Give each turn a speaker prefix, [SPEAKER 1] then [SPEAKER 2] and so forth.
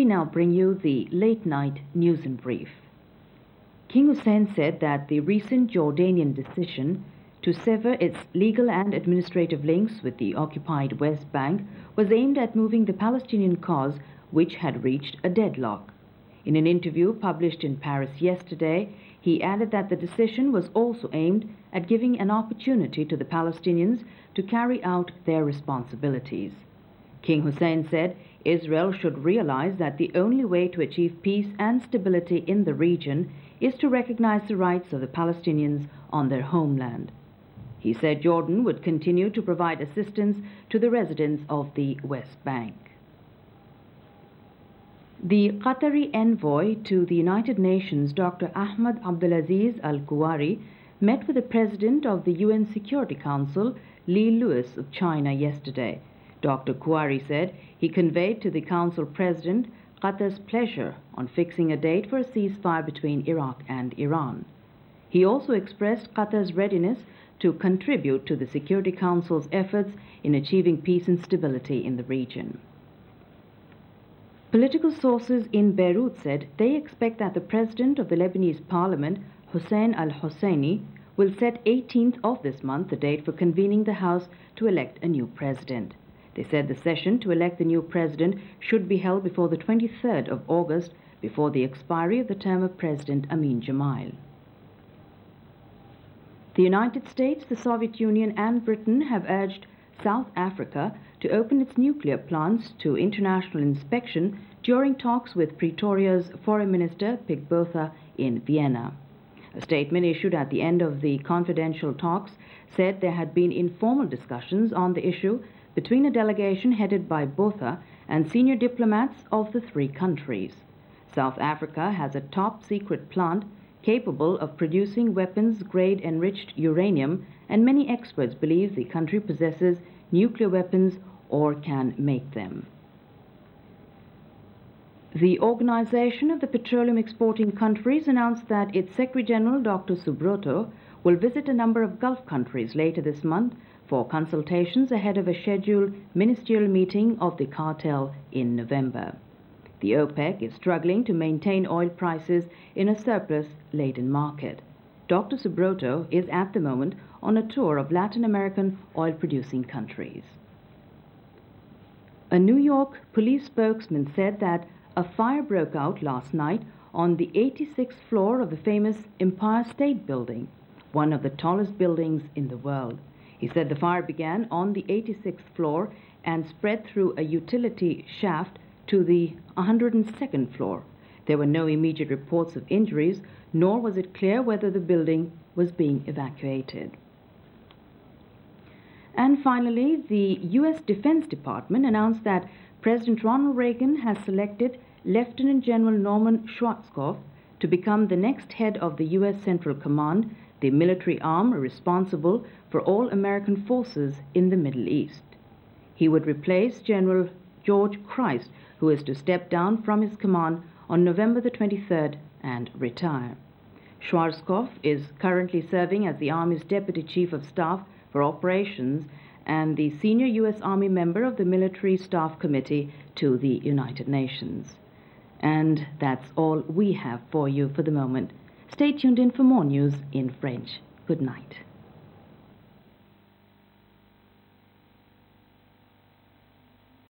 [SPEAKER 1] now bring you the late night news in brief. King Hussein said that the recent Jordanian decision to sever its legal and administrative links with the occupied West Bank was aimed at moving the Palestinian cause, which had reached a deadlock. In an interview published in Paris yesterday, he added that the decision was also aimed at giving an opportunity to the Palestinians to carry out their responsibilities. King Hussein said Israel should realize that the only way to achieve peace and stability in the region is to recognize the rights of the Palestinians on their homeland. He said Jordan would continue to provide assistance to the residents of the West Bank. The Qatari envoy to the United Nations, Dr. Ahmed Abdulaziz Al-Kuwari, met with the President of the UN Security Council, Li Louis of China, yesterday. Dr. Kuwari said he conveyed to the Council President Qatar's pleasure on fixing a date for a ceasefire between Iraq and Iran. He also expressed Qatar's readiness to contribute to the Security Council's efforts in achieving peace and stability in the region. Political sources in Beirut said they expect that the President of the Lebanese Parliament, Hussein al-Husseini, will set 18th of this month the date for convening the House to elect a new president. They said the session to elect the new president should be held before the 23rd of August, before the expiry of the term of President Amin Jamal. The United States, the Soviet Union and Britain have urged South Africa to open its nuclear plants to international inspection during talks with Pretoria's Foreign Minister Pik Botha in Vienna. A statement issued at the end of the confidential talks said there had been informal discussions on the issue between a delegation headed by Botha and senior diplomats of the three countries. South Africa has a top-secret plant capable of producing weapons-grade enriched uranium, and many experts believe the country possesses nuclear weapons or can make them. The Organization of the Petroleum Exporting Countries announced that its Secretary-General, Dr. Subrata, will visit a number of Gulf countries later this month for consultations ahead of a scheduled ministerial meeting of the cartel in November. The OPEC is struggling to maintain oil prices in a surplus-laden market. Dr. Subrata is at the moment on a tour of Latin American oil-producing countries. A New York police spokesman said that a fire broke out last night on the 86th floor of the famous Empire State Building, one of the tallest buildings in the world. He said the fire began on the 86th floor and spread through a utility shaft to the 102nd floor. There were no immediate reports of injuries, nor was it clear whether the building was being evacuated. And finally, the U.S. Defense Department announced that President Ronald Reagan has selected Lieutenant General Norman Schwarzkopf to become the next head of the U.S. Central Command, the military arm responsible for all American forces in the Middle East. He would replace General George Christ, who is to step down from his command on November the 23rd and retire. Schwarzkopf is currently serving as the Army's Deputy Chief of Staff for Operations and the senior U.S. Army member of the Military Staff Committee to the United Nations. And that's all we have for you for the moment. Stay tuned in for more news in French. Good night.